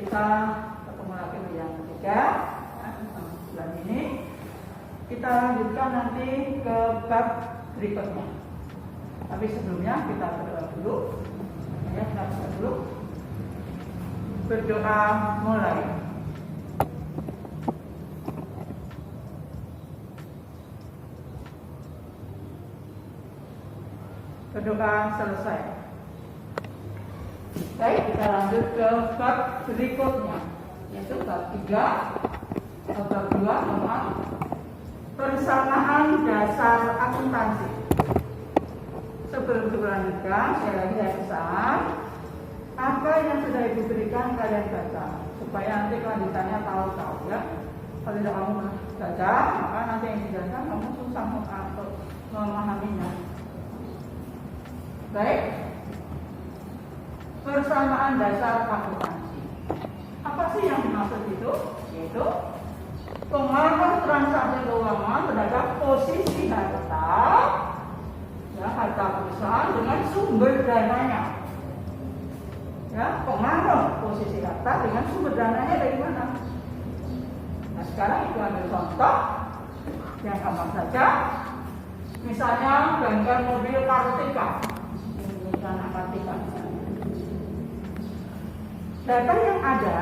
kita ketemu lagi di yang ketiga. Bulan ini kita lanjutkan nanti ke bab berikutnya. Tapi sebelumnya kita berdoa dulu. Ya, kita berdoa dulu. Berdoa mulai. Berdoa selesai. Baik, kita lanjut ke bab berikutnya, yaitu bab 3 atau bab 2 tentang persamaan dasar akuntansi. Sebelum dilanjutkan, saya lagi pesan apa yang sudah Ibu berikan kalian baca, supaya nanti kelanjutannya tahu-tahu ya. Kalau tidak kamu baca, maka nanti yang dijelaskan kamu susah untuk memahaminya. Baik, persamaan dasar akuntansi. Apa sih yang dimaksud itu? Yaitu pengaruh transaksi keuangan terhadap posisi harta, ya, harta perusahaan dengan sumber dananya. Ya, pengaruh posisi harta dengan sumber dananya dari mana? Nah, sekarang itu ambil contoh yang gampang saja. Misalnya bengkel mobil Kartika. Data yang ada,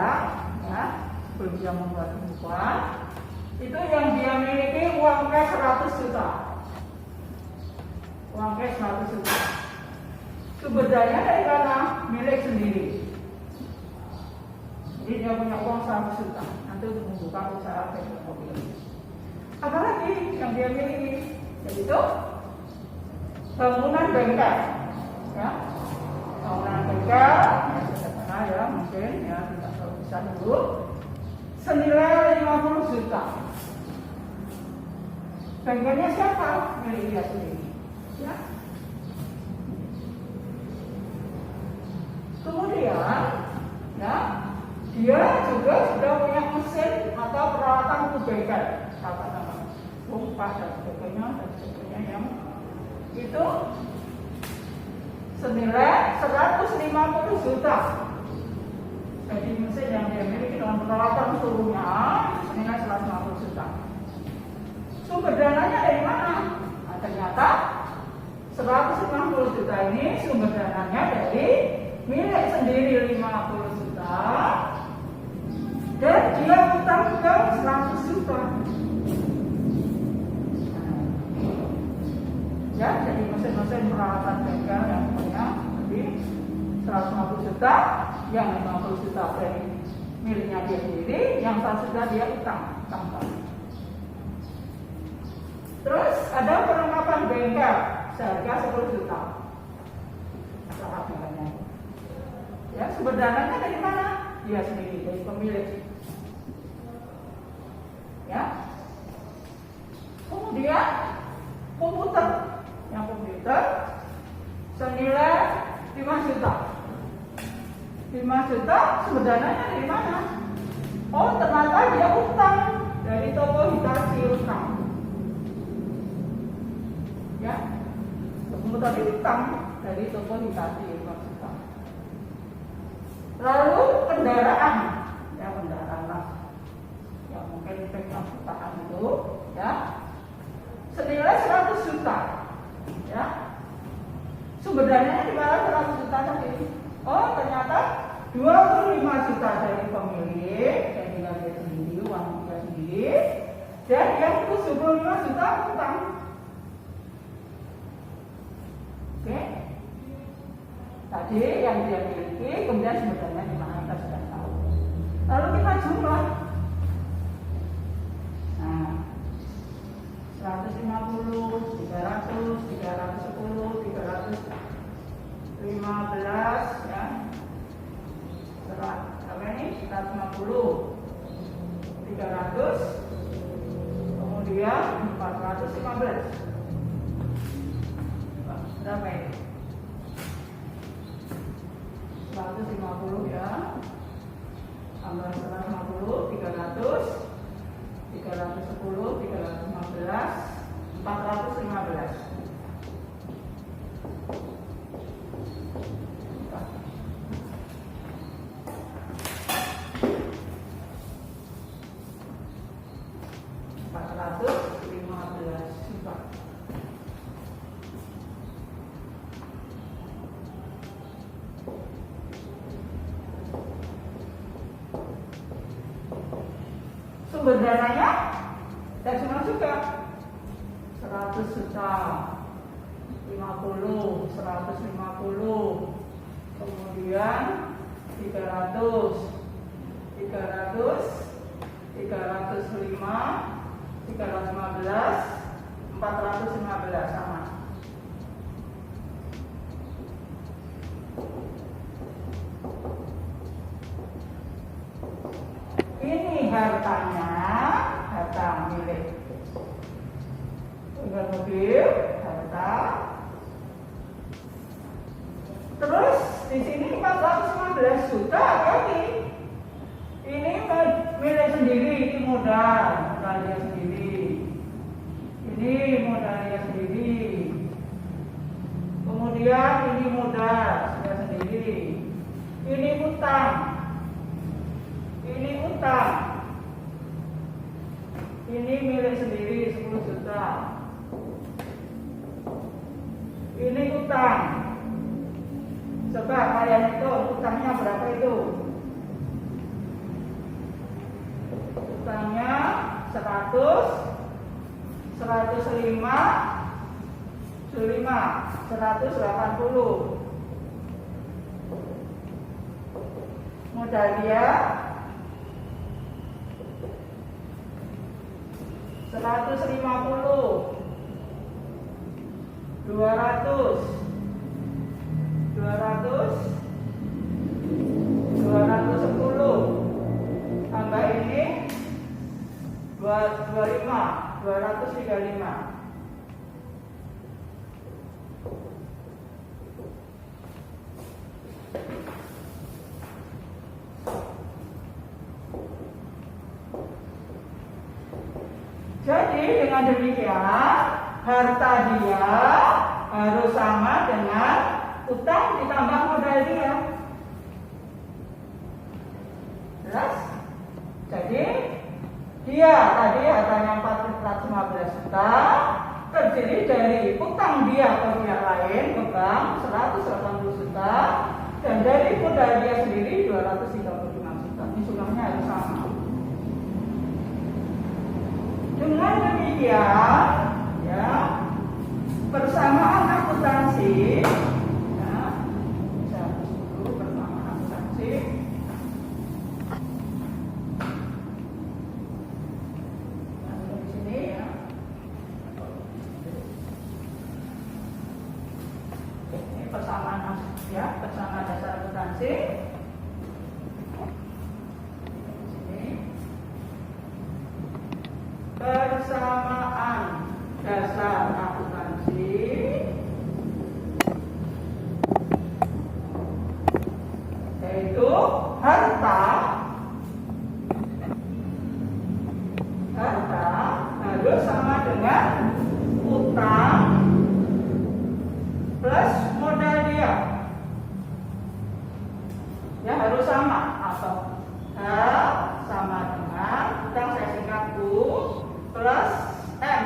ya, belum dia membuat pembukuan, itu yang dia miliki uang cash 100 juta. Uang cash 100 juta. Sumber dana dari mana? Milik sendiri. Jadi dia punya uang 100 juta. Nanti untuk membuka usaha bengkel mobil. Apalagi yang dia miliki, yaitu bangunan bengkel. Ya, bangunan bengkel, ya, sederhana ya, mungkin ya tidak terlalu besar dulu, senilai 50 juta. Bengkelnya siapa? Milik dia sendiri. Ya. Kemudian, ya, dia juga sudah punya mesin atau peralatan untuk bengkel, katakanlah pompa dan sebagainya yang itu senilai 150 juta. Jadi mesin yang dia miliki dengan peralatan seluruhnya senilai 150 juta. Sumber dananya dari mana? Nah, ternyata 150 juta ini sumber dananya dari milik sendiri 50 juta dan dia utang ke 100 juta. Ya, jadi mesin-mesin peralatan bengkel yang punya jadi 150 juta, yang 50 juta dari miliknya dia sendiri, yang 100 juta dia utang. Terus ada perlengkapan bengkel seharga 10 juta. Ya, sumber dananya dari mana? Dia sendiri, dari pemilik. Ya. Kemudian komputer. Yang komputer senilai 5 juta. 5 juta sumber dananya dari mana? Oh, ternyata dia utang dari toko Hitachi utang. Ya, komputer itu utang dari toko Hitachi utang. Lalu kendaraan, ya kendaraan lah, ya mungkin pegang jutaan itu, ya senilai 100 juta. Ya, sumber dananya di mana 100 juta tadi? Oh, ternyata 25 juta dari pemilik, dari dia sendiri, uang dia sendiri, dan yang 75 juta utang. Oke, tadi yang dia miliki, kemudian sumber dananya di mana kita sudah tahu. Lalu kita jumlah. Nah, 150, 300, 310, 315 ya. Apa ini? 150, 300, kemudian 415. Berapa ini? 150 ya. Tambah 150, 300, 310, 315, 415. sumber dananya decimal juga. 100 juta, 50, 150, kemudian 300, 300, 305, 315, 415 sama. Ini hartanya, harta milik tinggal mobil, harta. Terus di sini 415 juta lagi. Ini milik sendiri, ini modal dia sendiri. Ini modal dia sendiri. Kemudian ini modal dia sendiri. Ini utang. Ini utang. Ini milik sendiri 10 juta. Ini utang. Coba kalian itu utangnya berapa itu? Utangnya 100, 105, 180. Modal dia 150, 200, 210, tambah ini 25, 235. Jadi dengan demikian harta dia harus sama dengan utang ditambah modal dia. Jelas? Jadi dia tadi hartanya 415 juta terdiri dari utang dia ke pihak lain ke bank 180 juta dan dari modal dia sendiri 235 juta. Ini jumlahnya harus sama. Dengan demikian, ya, persamaan akuntansi, ya, bisa dulu persamaan akuntansi. Nah, di sini ya. Ini persamaan ya, persamaan dasar akuntansi. Persamaan dasar akuntansi yaitu harta harus sama dengan utang plus modal dia. Ya harus sama atau sama dengan utang saya singkat U plus M.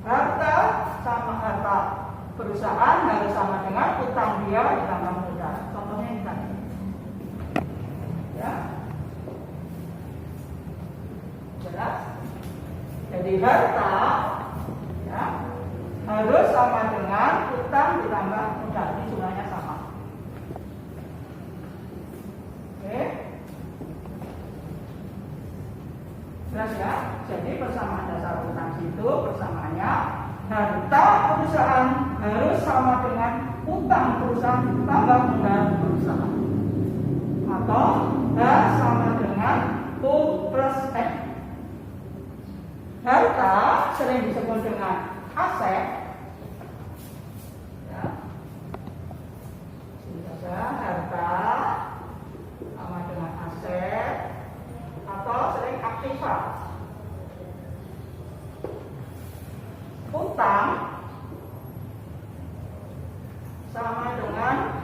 Harta sama harta perusahaan harus sama dengan utang dia ditambah modal. Contohnya ini tadi. Ya. Jelas? Jadi harta ya harus sama dengan utang ditambah modal. Ini jumlahnya sama. Oke. Jelas ya? Jadi persamaan dasar akuntansi itu persamaannya harta perusahaan harus sama dengan utang perusahaan tambah modal perusahaan. Atau H sama dengan U plus M. Harta sering disebut dengan aset. Ya. Ini saja harta sama dengan aset atau sering aktiva. Utang sama dengan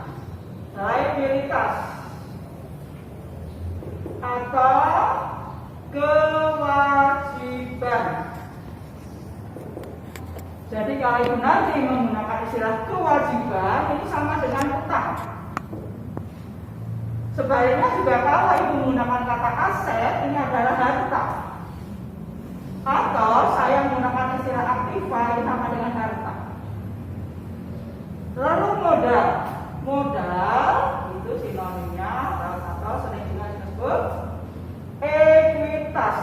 liabilitas atau kewajiban. Jadi kalau ibu nanti menggunakan istilah kewajiban itu sama dengan utang. Sebaliknya juga kalau ibu menggunakan kata aset, ini adalah harta. Atau saya menggunakan istilah aktiva, ini sama dengan harta. Lalu modal. Modal itu sinonimnya atau sering juga disebut ekuitas.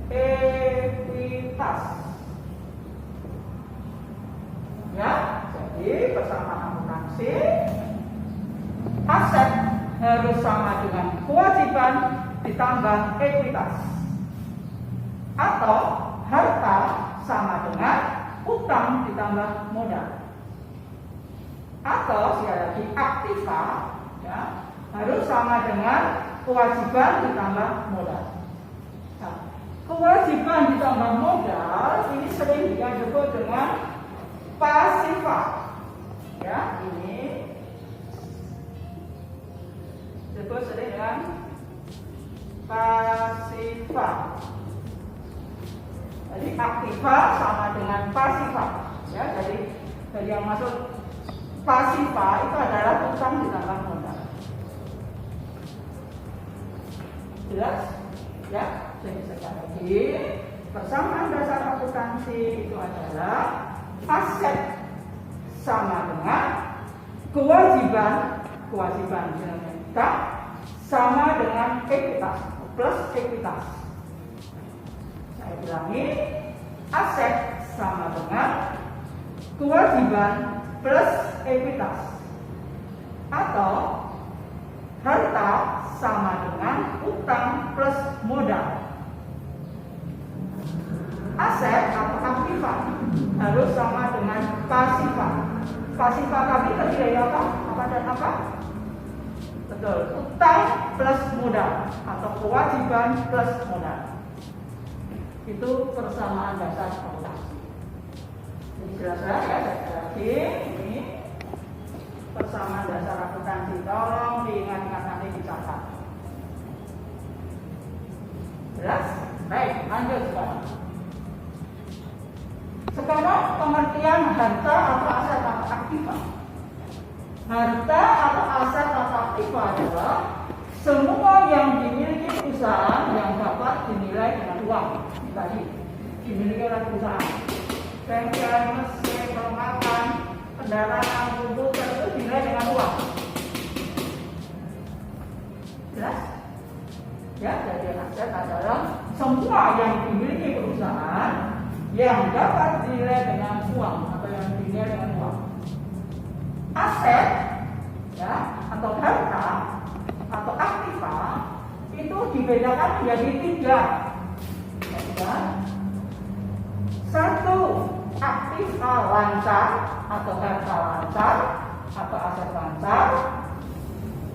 Ekuitas. Ya, jadi persamaan akuntansi, aset harus sama dengan kewajiban ditambah ekuitas, atau harta sama dengan utang ditambah modal, atau sekali lagi aktiva ya, harus sama dengan kewajiban ditambah modal. Nah, kewajiban ditambah modal ini sering disebut dengan pasifa. Ya, ini disebut sering dengan pasifa. Jadi aktiva sama dengan pasifa. Ya, jadi yang masuk pasifa itu adalah utang ditambah modal. Jelas? Ya, jadi sekali lagi persamaan dasar akuntansi itu adalah aset sama dengan kewajiban kita sama dengan ekuitas plus ekuitas. Saya ulangi, aset sama dengan kewajiban plus ekuitas, atau harta sama dengan utang plus modal. Aset atau aktiva harus sama dengan pasifa. Pasifa tadi terdiri dari apa? Apa dan apa? Betul, utang plus modal atau kewajiban plus modal. Itu persamaan dasar akuntansi. Jadi jelas ya, sekali lagi ini persamaan dasar akuntansi. Tolong diingat-ingat, nanti dicatat. Jelas? Baik, lanjut sekarang. Sekarang pengertian harta atau aset atau aktiva. Harta atau aset atau aktiva adalah semua yang dimiliki perusahaan yang dapat dinilai dengan uang. Tadi dimiliki oleh perusahaan. Bengkel, mesin, perlengkapan, kendaraan, komputer itu dinilai dengan uang. Jelas? Ya, jadi aset adalah semua yang dimiliki perusahaan yang dapat dinilai dengan uang atau yang dinilai dengan uang. Aset ya, atau harta atau aktiva itu dibedakan menjadi tiga. Satu, aktiva lancar atau harta lancar atau aset lancar.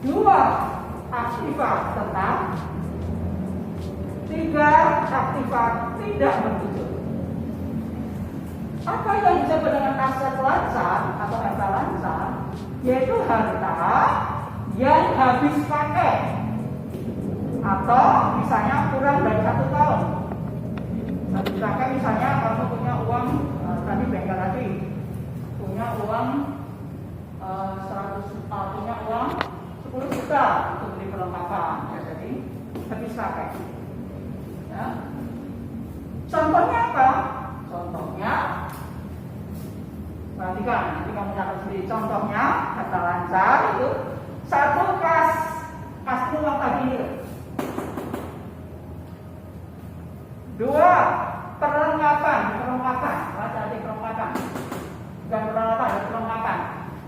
Dua, aktiva tetap. Tiga, aktiva tidak berwujud. Apa yang disebut dengan aset lancar atau harta lancar? Yaitu harta yang habis pakai atau misalnya kurang dari 1 tahun. Habis pakai misalnya kamu punya uang tadi bengkel tadi punya uang 10 juta untuk beli perlengkapan ya, jadi habis pakai. Ya. Contohnya apa? Contohnya, perhatikan, nanti kamu catat sendiri. Contohnya, kata lancar itu satu kas uang tadi. Dua, perlengkapan, jadi perlengkapan. Bukan perlengkapan.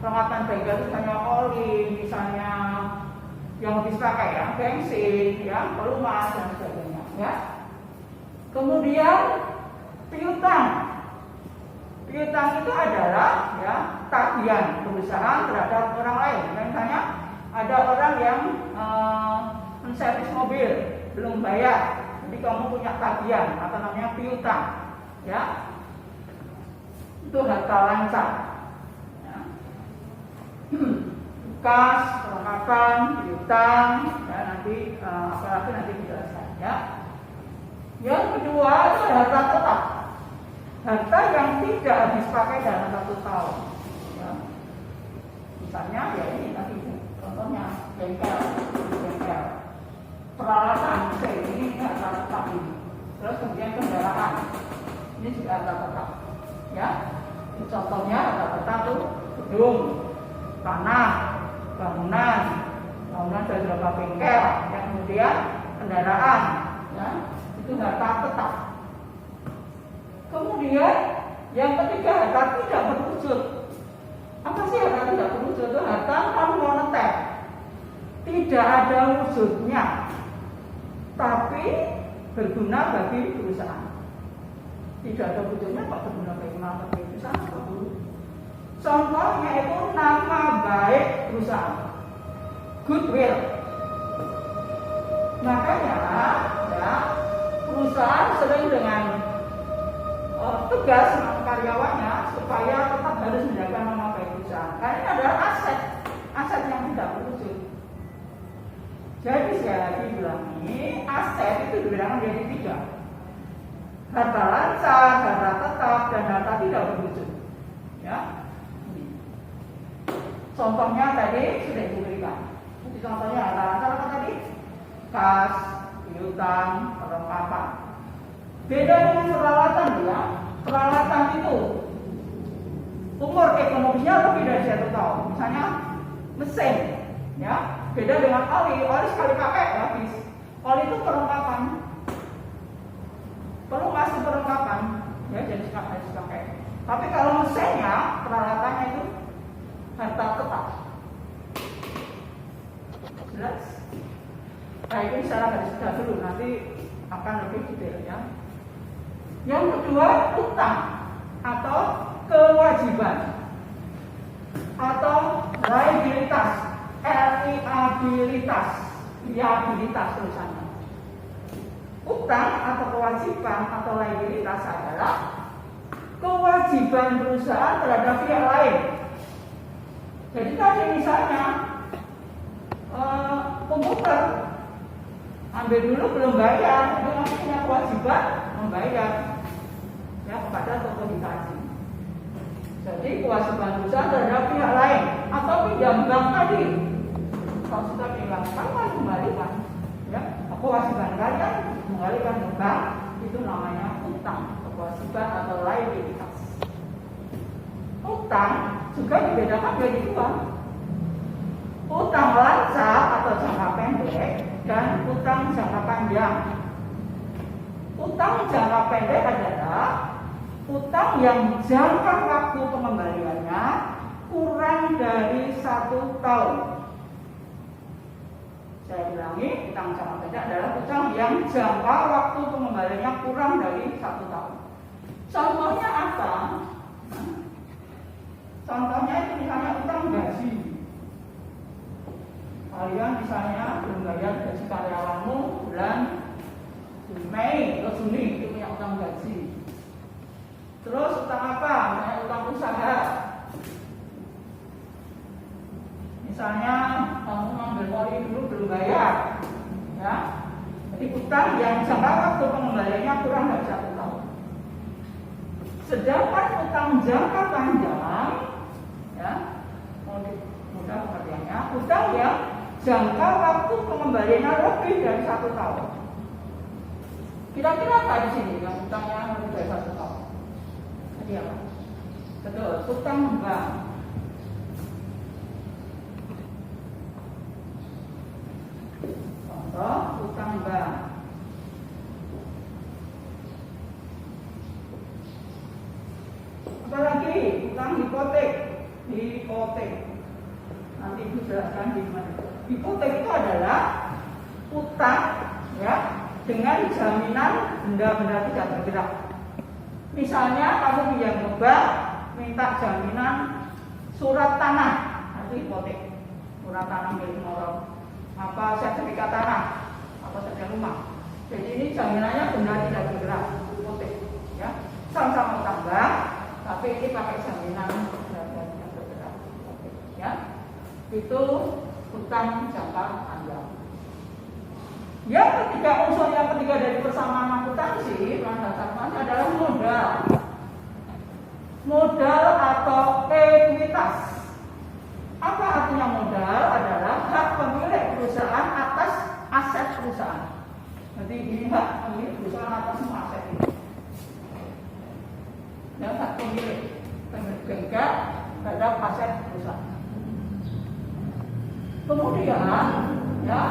Perlengkapan bengkel itu misalnya oli, misalnya yang habis pakai ya, bensin, ya, pelumas dan sebagainya. Ya. Kemudian piutang. Piutang itu adalah ya tagihan perusahaan terhadap orang lain. Misalnya ada orang yang menservis mobil belum bayar, jadi kamu punya tagihan atau namanya piutang, ya. Itu harta lancar. Ya. Kas, perlengkapan, piutang, ya nanti apalagi nanti dijelaskan, ya. Yang kedua itu harta tetap. Harta yang tidak habis pakai dalam 1 tahun. Ya. Misalnya ya ini tadi bengkel, peralatan ini harta tetap ini. Terus kemudian kendaraan ini juga harta tetap, ya. Contohnya harta tetap tuh gedung, tanah, bangunan dan beberapa bengkel, yang kemudian kendaraan, ya, itu harta tetap. Kemudian yang ketiga harta tidak berwujud. Apa sih harta tidak berwujud? Itu harta non moneter, tidak ada wujudnya, tapi berguna bagi perusahaan. Tidak ada wujudnya kok berguna bagi perusahaan apa dulu? Contohnya itu nama baik perusahaan, goodwill. Makanya ya, perusahaan sering dengan tegas sama karyawannya supaya tetap harus menjaga nama baik perusahaan. Karena ini adalah aset yang tidak berwujud. Jadi saya lagi bilang ini aset itu dibedakan menjadi tiga: harta lancar, harta tetap, dan harta tidak berwujud. Ya, contohnya tadi sudah diberikan. Jadi contohnya harta lancar apa tadi? Kas, piutang, perlengkapan. Beda dengan peralatan ya. Peralatan itu umur ekonominya lebih dari 1 tahun. Misalnya mesin, ya. Beda dengan oli sekali pakai habis. Oli itu perlengkapan, perlu masuk perlengkapan, ya, jadi harus pakai. Tapi kalau mesinnya, peralatannya itu harta tetap. Jelas? Nah, ini secara garis besar dulu, nanti akan lebih detail ya. Yang kedua, utang atau kewajiban atau liabilitas, liabilitas tulisannya. Utang atau kewajiban atau liabilitas adalah kewajiban perusahaan terhadap pihak lain. Jadi tadi misalnya komputer ambil dulu belum bayar, itu masih punya kewajiban membayar, ya, kepada toko dikasih. Jadi kewajiban perusahaan terhadap pihak lain atau pinjam bank tadi. Kalau sudah dihilangkan, kembalikan, ya. Kewajiban kalian mengembalikan ke bank, itu namanya utang, kewajiban atau liabilitas. Utang juga dibedakan menjadi dua: utang lancar atau jangka pendek dan utang jangka panjang. Utang jangka pendek adalah utang yang jangka waktu pengembaliannya kurang dari 1 tahun. Saya ulangi, utang jangka pendek adalah utang yang jangka waktu pengembaliannya kurang dari 1 tahun. Contohnya apa? Contohnya itu misalnya utang gaji. Kalian misalnya belum bayar gaji karyawanmu bulan Mei atau Juni, itu punya utang gaji. Terus utang apa? Misalnya utang usaha. Misalnya kamu ngambil poli dulu belum bayar, ya. Jadi utang yang jangka waktu pengembaliannya kurang dari 1 tahun. Sedangkan utang jangka panjang, ya, mudah pengertiannya, utang yang jangka waktu pengembaliannya lebih dari 1 tahun. Kira-kira apa di sini yang utangnya lebih dari 1 tahun? Tadi apa? Betul, utang bank. Contoh, utang bank. Apalagi utang hipotek. Nanti Ibu jelaskan di mana. Hipotek itu adalah utang, ya, dengan jaminan benda-benda tidak bergerak. Misalnya kamu pinjam ke bank, minta jaminan surat tanah, nanti hipotek, surat tanah milik orang, apa sertifikat tanah, apa saja rumah. Jadi ini jaminannya benda tidak bergerak, hipotek, ya. Sama-sama utang bank, tapi ini pakai jaminan benda tidak bergerak, ya. Itu utang jangka panjang. Yang ketiga, unsur yang ketiga dari persamaan akuntansi adalah modal. Modal atau ekuitas. Apa artinya modal? Adalah hak pemilik perusahaan atas semua aset itu. Ya, hak pemilik terhadap aset perusahaan. Kemudian, ya,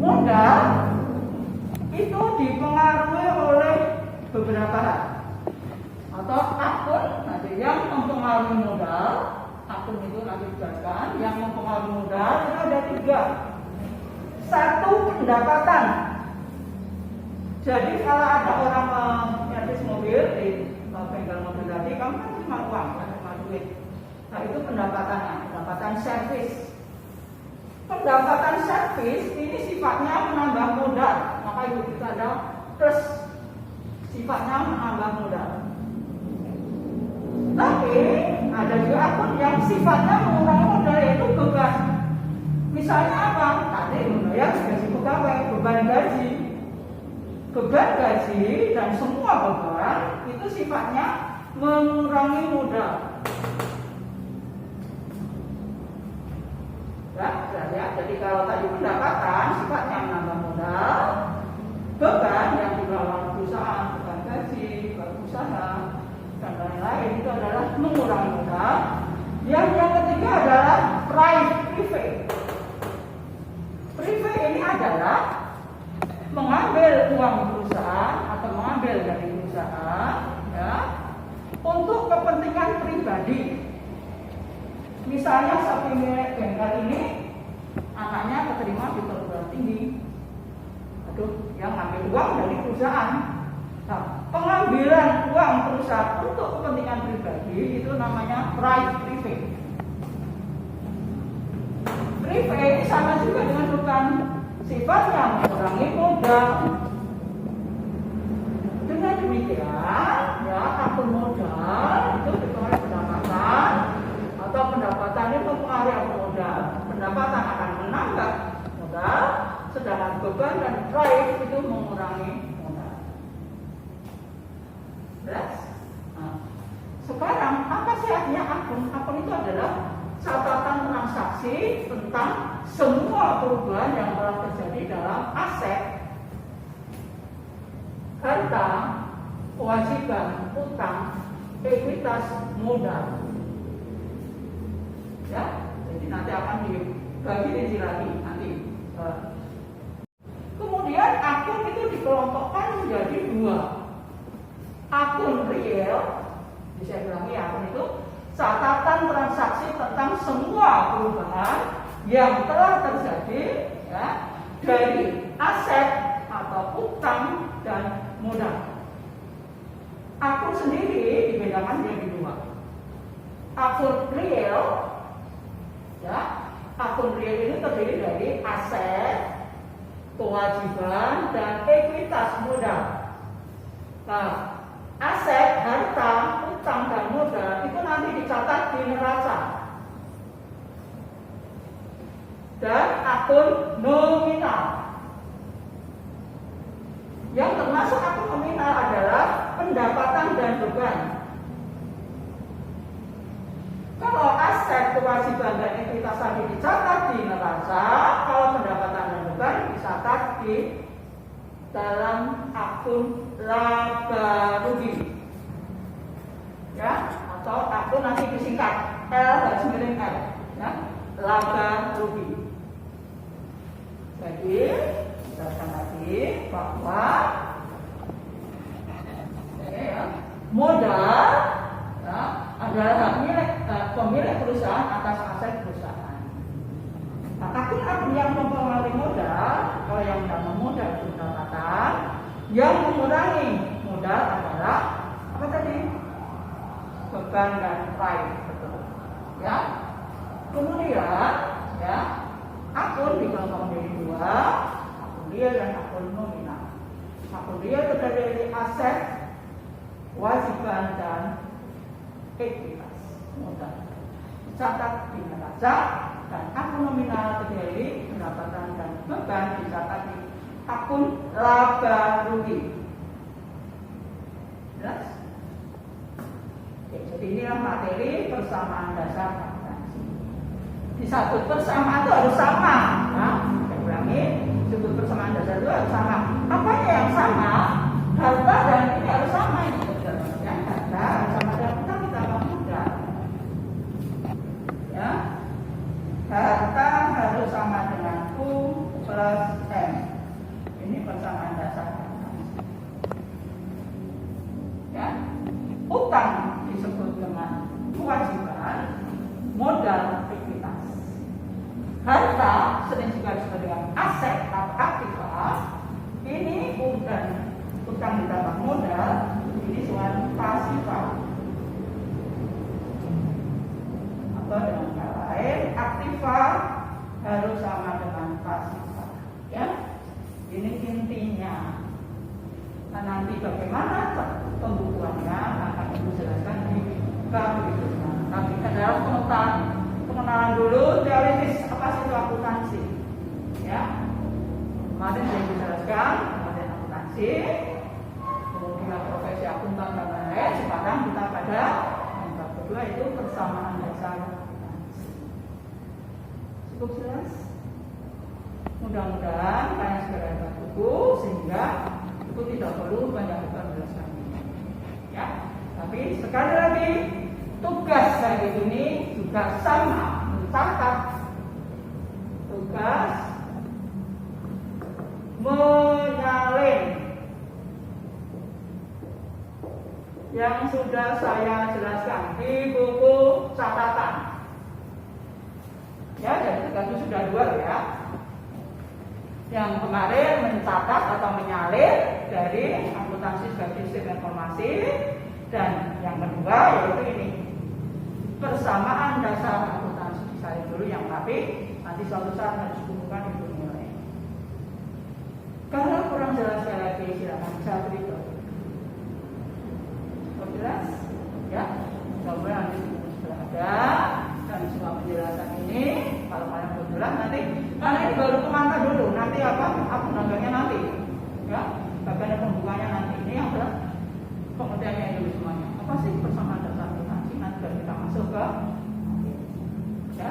modal itu dipengaruhi oleh beberapa hal atau akun. Nanti yang mempengaruhi modal, akun itu nanti dijelaskan. Yang mempengaruhi modal itu ada 3. 1, pendapatan. Jadi kalau ada orang menyervis mobil di bengkel mobil tadi, kamu kan cuma uang, cuma duit. Nah itu pendapatannya, pendapatan servis. Pendapatan servis ini sifatnya menambah modal, maka itu kita ada plus, sifatnya menambah modal. Tapi ada juga akun yang sifatnya mengurangi modal, yaitu beban. Misalnya apa? Tadi membayar gaji pegawai, beban gaji. Beban gaji dan semua beban itu sifatnya mengurangi modal. Ya, jadi kalau tadi pendapatan sifatnya menambah modal, beban yang dibawa perusahaan, beban gaji, beban usaha dan lain-lain itu adalah mengurangi modal. Yang ketiga adalah prive. Prive ini adalah mengambil uang perusahaan atau mengambil dari perusahaan, ya, untuk kepentingan pribadi. Misalnya sapi milik bengkel ini anaknya keterima di perguruan tinggi, yang ngambil uang dari perusahaan. Nah, pengambilan uang perusahaan untuk kepentingan pribadi itu namanya prive. Prive ini sama juga dengan beban, sifatnya mengurangi modal. Dengan demikian, ya, akun modal itu dipengaruhi pendapatan, atau pendapatan itu mempengaruhi akun modal. Pendapatan akan menambah modal, sedangkan beban dan prive itu mengurangi modal. Jelas? Nah, sekarang apa sih artinya akun? Akun itu adalah catatan transaksi tentang semua perubahan yang telah terjadi dalam aset, harta, kewajiban, utang, ekuitas, modal. Ya, jadi nanti akan dibagi rinci lagi nanti. Kemudian akun itu dikelompokkan menjadi 2. Akun real, bisa bilang ya, akun itu catatan transaksi tentang semua perubahan yang telah terjadi, ya, dari aset atau utang dan modal. Akun sendiri dibedakan menjadi 2. Akun real, ya, akun real ini terdiri dari aset, kewajiban, dan ekuitas modal. Nah, aset, harta, utang, dan modal itu nanti dicatat di neraca. Dan akun nominal. Yang termasuk akun nominal adalah pendapatan dan beban. Kalau aset, kewajiban, dan ekuitas tadi dicatat di neraca, kalau pendapatan dan beban dicatat di dalam akun laba rugi, ya, atau akun nanti disingkat L-L, ya, laba rugi. Jadi jelaskan lagi bahwa ya, modal, ya, adalah hak milik pemilik perusahaan atas aset perusahaan. Nah, akun-akun yang mempengaruhi modal, kalau yang menambah modal itu pendapatan, yang mengurangi modal adalah apa tadi? Beban dan prive, betul. Ya. Kemudian, ya, akun dikelompokkan menjadi 2, akun real dan akun nominal. Akun real terdiri dari aset, kewajiban, dan ekuitas modal. Dicatat di neraca, dan akun nominal terdiri pendapatan dan beban dicatat di akun laba rugi. Jelas? Oke, jadi inilah materi persamaan dasar akuntansi. Disebut persamaan itu harus sama. Nah, saya ulangi, disebut persamaan dasar itu harus sama. Apa yang sama? Utang disebut dengan kewajiban, modal ekuitas. Harta sering juga disebut dengan aset atau aktiva. Ini utang ditambah modal, ini soal pasifa. Atau dengan kata lain, aktiva harus sama dengan pasifa. Ya, ini intinya. Nah, nanti bagaimana pembukuannya akan Ibu jelaskan di bab berikutnya. Tapi dalam pengenalan dulu teoritis apa sih itu akuntansi. Ya, kemarin saya jelaskan kemudian akuntansi, kemudian profesi akuntan dan lain-lain. Sekarang kita pada yang bab kedua itu persamaan dasar akuntansi. Cukup jelas? Mudah-mudahan kalian segera dapat buku sehingga itu tidak perlu banyak menjelaskan. Ya, tapi sekali lagi tugas hari ini juga sama, mencatat tugas menyalin yang sudah saya jelaskan di buku catatan. Ya, jadi tugas itu sudah dua ya. Yang kemarin mencatat atau menyalin dari akuntansi sebagai sistem informasi, dan yang kedua yaitu ini persamaan dasar akuntansi. Disalin dulu yang rapi, nanti suatu saat harus dikumpulkan itu nilai. Kalau kurang jelas sekali lagi silakan saya beritahu. Jelas? Ya, mudah-mudahan nanti buku sudah ada dan semua penjelasan ini. Kalau kalian belum jelas nanti karena ini baru pemantau dulu, nanti apa? Aku nagangnya nanti, ya. Bagian pembukanya nanti ini yang berat. Pengertiannya dulu semuanya. Apa sih persamaan dasar akuntansi? Nanti baru kita masuk ke ya,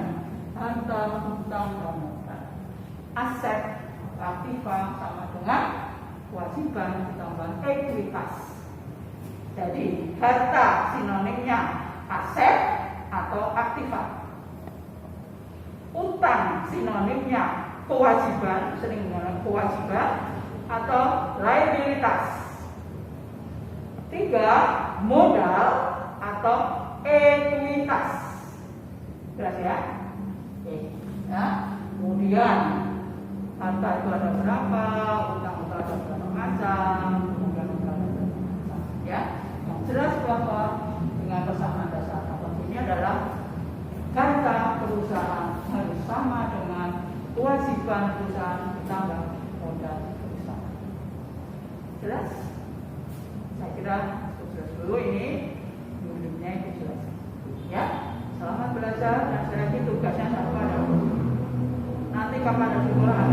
harta, utang, dan modal. Aset, aktiva sama dengan kewajiban ditambah ekuitas. Jadi harta sinonimnya aset atau aktiva. Utang sinonimnya kewajiban, sering menggunakan kewajiban atau liabilitas. 3. Modal atau ekuitas. Jelas ya? Oke. Ya. Kemudian harta itu ada berapa, utang itu ada berapa macam, kemudian modal ada berapa macam. Ya. Yang jelas bahwa dengan persamaan dasar akuntansi ini adalah harta perusahaan harus sama dengan kewajiban perusahaan ditambah modal perusahaan. Jelas? Saya kira sukses dulu ini, muridnya itu jelas. Ya, selamat belajar dan sekali lagi tugasnya satu ada. Nanti kapan ada dimulai?